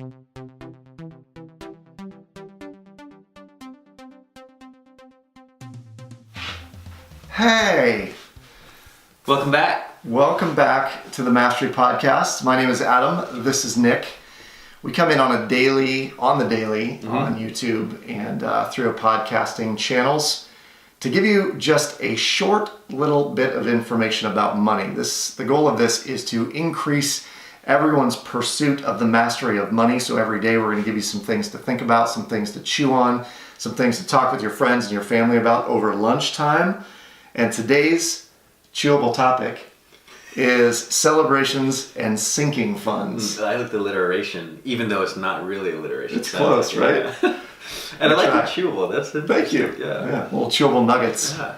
Hey! Welcome back. Welcome back to the Mastery Podcast. My name is Adam. This is Nick. We come in on the daily on YouTube and through our podcasting channels to give you just a short little bit of information about money. The goal of this is to increase everyone's pursuit of the mastery of money. So every day we're going to give you some things to think about, some things to chew on, some things to talk with your friends and your family about over lunchtime. And today's chewable topic is celebrations and sinking funds. I like the alliteration, even though it's not really alliteration. It's close, right? Yeah. And I like the chewable. That's it. Thank you. Yeah. Little chewable nuggets. Yeah.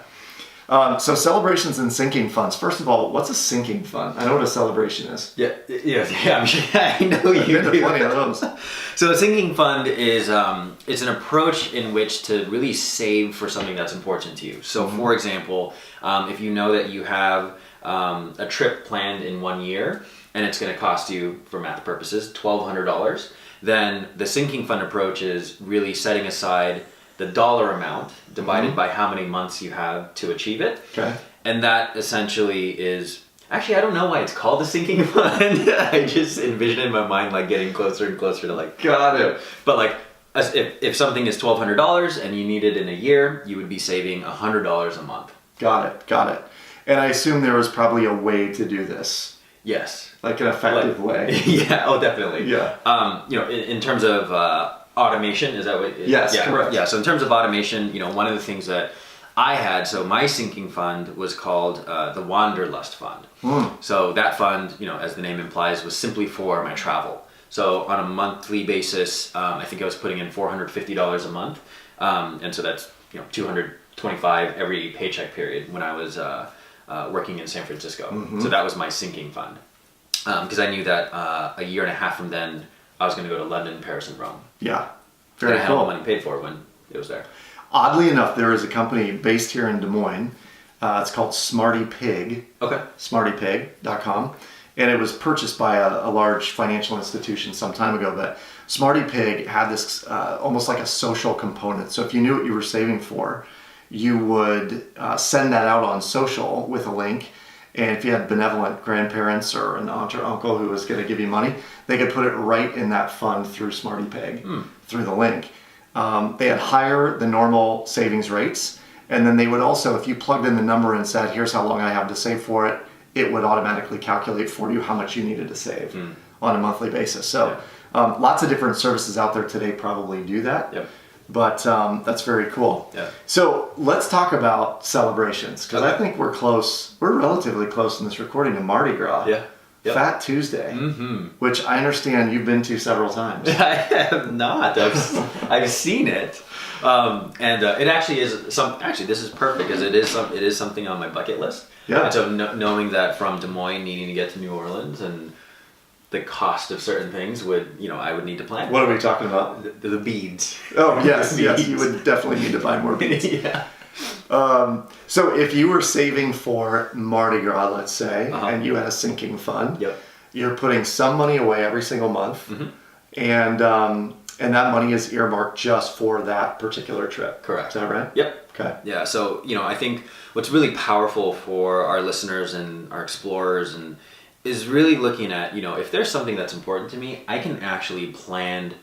So celebrations and sinking funds. First of all, what's a sinking fund? I know what a celebration is. Yeah. I'm sure. I know I've you been to do. plenty of those. So a sinking fund is it's an approach in which to really save for something that's important to you. So, for example, if you know that you have a trip planned in 1 year and it's going to cost you, for math purposes, $1,200, then the sinking fund approach is really setting aside the dollar amount divided by how many months you have to achieve it. Okay. And that essentially is, actually, I don't know why it's called a sinking fund. I just envision in my mind like getting closer and closer to like, Got it. but like if something is $1,200 and you need it in a year, you would be saving $100 a month. Got it. And I assume there was probably a way to do this, Yes. like an effective way. Yeah. Oh, definitely. Yeah. In terms of automation, is that what? Yes, yeah, correct. Yeah. So in terms of automation, one of the things that I had, so my sinking fund was called the Wanderlust Fund. So that fund, as the name implies, was simply for my travel. So on a monthly basis, I think I was putting in $450 a month, and so that's $225 every paycheck period when I was working in San Francisco. So that was my sinking fund, because I knew that a year and a half from then I was going to go to London, Paris, and Rome. Yeah. And I Very had all cool. the money paid for when it was there. Oddly enough, there is a company based here in Des Moines. It's called Smarty Pig. Okay. SmartyPig.com. And it was purchased by a large financial institution some time ago. But Smarty Pig had this almost like a social component. So if you knew what you were saving for, you would send that out on social with a link. And if you had benevolent grandparents or an aunt or uncle who was going to give you money, they could put it right in that fund through Smarty Pig, through the link. They had higher than normal savings rates. And then they would also, if you plugged in the number and said, here's how long I have to save for it, it would automatically calculate for you how much you needed to save on a monthly basis. So lots of different services out there today probably do that. Yep. But that's very cool. Yeah. So let's talk about celebrations, because I Okay. think we're relatively close in this recording to Mardi Gras. Yeah. Yep. Fat Tuesday, which I understand you've been to several times. I have not. I've seen it, and it actually is Actually, this is perfect because it is something on my bucket list. Yeah. And so knowing that from Des Moines, needing to get to New Orleans, and the cost of certain things I would need to plan. What are we talking about? The beads. Oh, yes, The yes. beads. You would definitely need to buy more beads. Yeah. So if you were saving for Mardi Gras, let's say, Uh-huh. and you had a sinking fund, Yep. you're putting some money away every single month, and that money is earmarked just for that particular trip. Correct. Is that right? Yep. Okay. Yeah, so I think what's really powerful for our listeners and our explorers is really looking at if there's something that's important to me, I can actually plan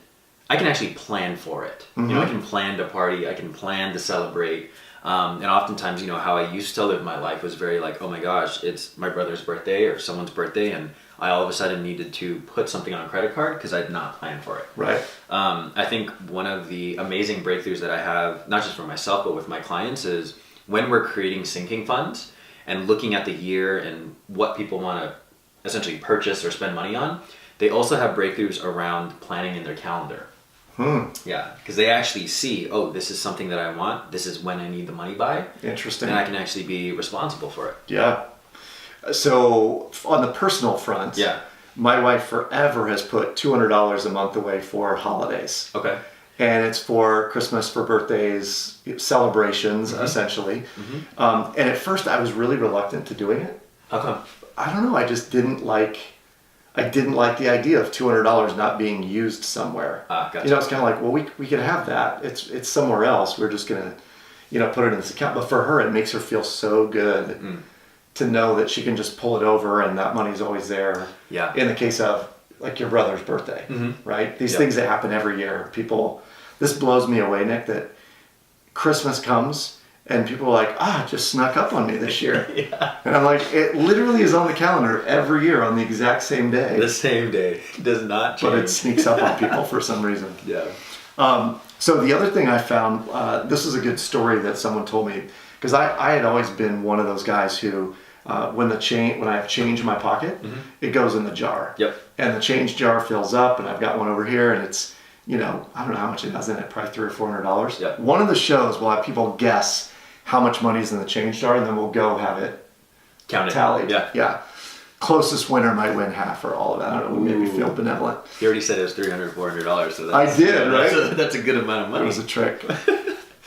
for it. I can plan to party, I can plan to celebrate, and oftentimes how I used to live my life was very like, oh my gosh, it's my brother's birthday or someone's birthday, and I all of a sudden needed to put something on a credit card because I'd not planned for it. Right. I think one of the amazing breakthroughs that I have, not just for myself, but with my clients, is when we're creating sinking funds and looking at the year and what people want to essentially purchase or spend money on, they also have breakthroughs around planning in their calendar. Yeah, because they actually see, oh, this is something that I want, this is when I need the money by. Interesting. And I can actually be responsible for it. Yeah. So on the personal front, Yeah. my wife forever has put $200 a month away for holidays. Okay. And it's for Christmas, for birthdays, celebrations, essentially. And at first I was really reluctant to doing it. How come? I don't know, I just didn't like I didn't like the idea of $200 not being used somewhere. Gotcha. You know, it's kind of like, well, we could have that. It's somewhere else. We're just gonna, put it in this account. But for her, it makes her feel so good to know that she can just pull it over and that money's always there. Yeah. In the case of like your brother's birthday, right? These things that happen every year. This blows me away, Nick, that Christmas comes and people are like, it just snuck up on me this year. Yeah. And I'm like, it literally is on the calendar every year on the exact same day. The same day. Does not change. But it sneaks up on people for some reason. Yeah. So the other thing I found, this is a good story that someone told me, because I had always been one of those guys who, when I have change in my pocket, it goes in the jar. Yep. And the change jar fills up, and I've got one over here, and it's, I don't know how much it has in it, probably $300 or $400. Yep. One of the shows will have people guess how much money's in the change jar, and then we'll go have it Count it. tallied. Yeah. Closest winner might win half or all of that. I don't know, maybe feel benevolent. He already said it was $300, $400, so I did, right? That's a good amount of money. It was a trick.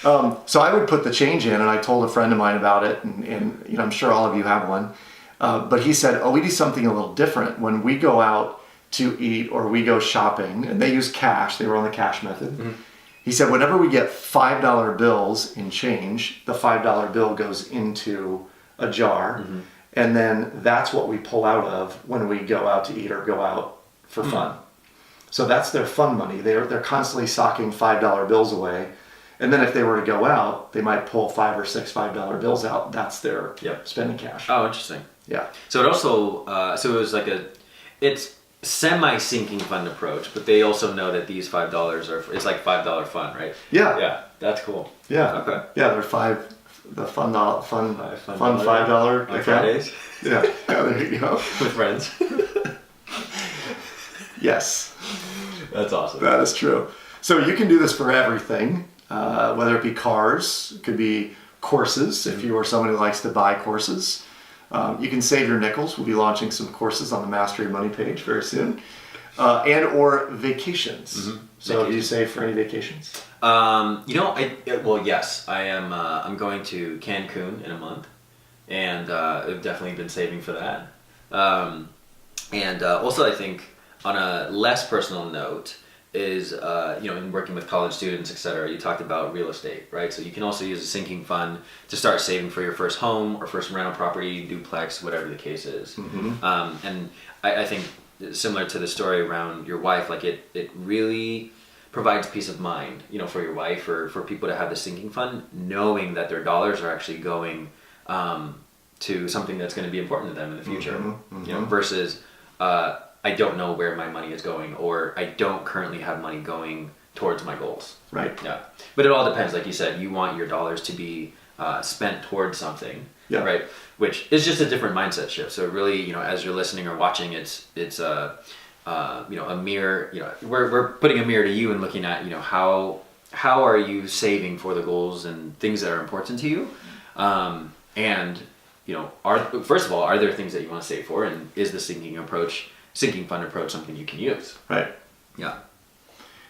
So I would put the change in, and I told a friend of mine about it, and I'm sure all of you have one. But he said, we do something a little different. When we go out to eat or we go shopping, and they use cash, they were on the cash method. He said, whenever we get $5 bills in change, the $5 bill goes into a jar, and then that's what we pull out of when we go out to eat or go out for fun. So that's their fun money. They're constantly socking $5 bills away. And then if they were to go out, they might pull 5 or 6 $5 bills out. That's their spending cash. Oh, interesting. Yeah. So it also, so it was like it's semi-sinking fund approach, but they also know that these $5 it's like $5 fun, right? Yeah. Yeah, that's cool. Yeah. Okay. Yeah, they're fun $5 on account. Fridays Yeah, there you go. with friends. Yes, That's awesome. that is true. So you can do this for everything, whether it be cars, it could be courses, if you are someone who likes to buy courses. You can save your nickels. We'll be launching some courses on the Mastery Money page very soon. And or vacations. So do you save for any vacations? Yes, I am. I'm going to Cancun in a month, and I've definitely been saving for that. Also, I think on a less personal note is in working with college students, etc. You talked about real estate, right? So you can also use a sinking fund to start saving for your first home or first rental property, duplex, whatever the case is. And I think similar to the story around your wife, like it really provides peace of mind, for your wife or for people to have the sinking fund, knowing that their dollars are actually going to something that's going to be important to them in the future. Versus I don't know where my money is going, or I don't currently have money going towards my goals. Right. Yeah. But it all depends. Like you said, you want your dollars to be spent towards something. Yeah. Right. Which is just a different mindset shift. So really, as you're listening or watching, it's a mirror. We're putting a mirror to you and looking at how are you saving for the goals and things that are important to you, and first of all, are there things that you want to save for, and is the sinking fund approach something you can use? Right. Yeah.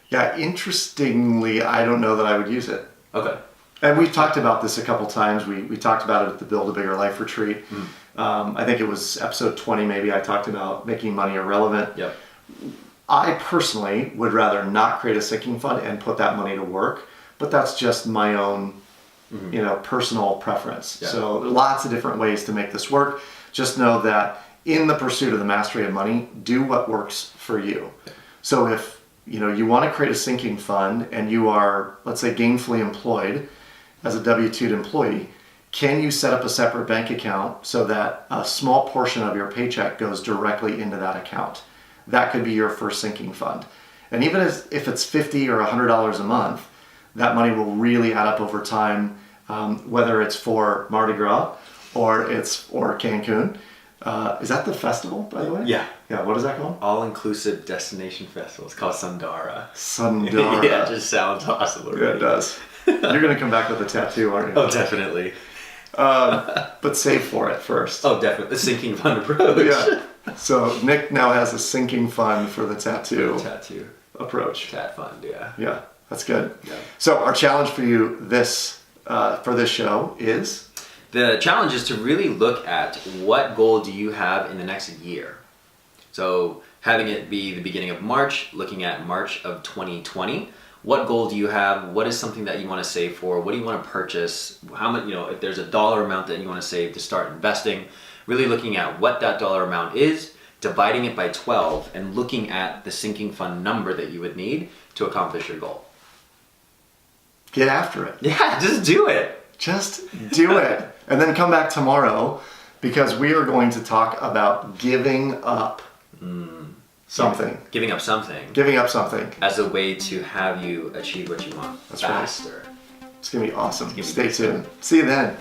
Yeah, interestingly, I don't know that I would use it. Okay. And we've talked about this a couple times. We talked about it at the Build a Bigger Life retreat. I think it was episode 20 maybe. I talked about making money irrelevant. Yep. I personally would rather not create a sinking fund and put that money to work, but that's just my own personal preference. Yeah. So lots of different ways to make this work. Just know that in the pursuit of the mastery of money, do what works for you. So if you want to create a sinking fund and you are, let's say, gainfully employed as a W-2 employee, can you set up a separate bank account so that a small portion of your paycheck goes directly into that account? That could be your first sinking fund. And even if it's $50 or $100 a month, that money will really add up over time, whether it's for Mardi Gras or Cancun. Is that the festival, by the way? Yeah. Yeah, what is that called? All-inclusive destination festival. It's called Sundara. Sundara. Yeah, it just sounds awesome. Yeah, it does. You're going to come back with a tattoo, aren't you? Oh, definitely. But save for it first. Oh, definitely. The sinking fund approach. Yeah. So Nick now has a sinking fund for the tattoo approach. Tat fund, yeah. Yeah, that's good. Yeah. So our challenge for you for this show is? The challenge is to really look at what goal do you have in the next year. So having it be the beginning of March, looking at March of 2020. What goal do you have? What is something that you want to save for? What do you want to purchase? How much, if there's a dollar amount that you want to save to start investing, really looking at what that dollar amount is, dividing it by 12, and looking at the sinking fund number that you would need to accomplish your goal. Get after it. Yeah, just do it. Just do it. And then come back tomorrow because we are going to talk about giving up something. Giving up something Giving up something. as a way to have you achieve what you want That's right. faster. It's going to be awesome. gonna be Stay good. tuned. See you then.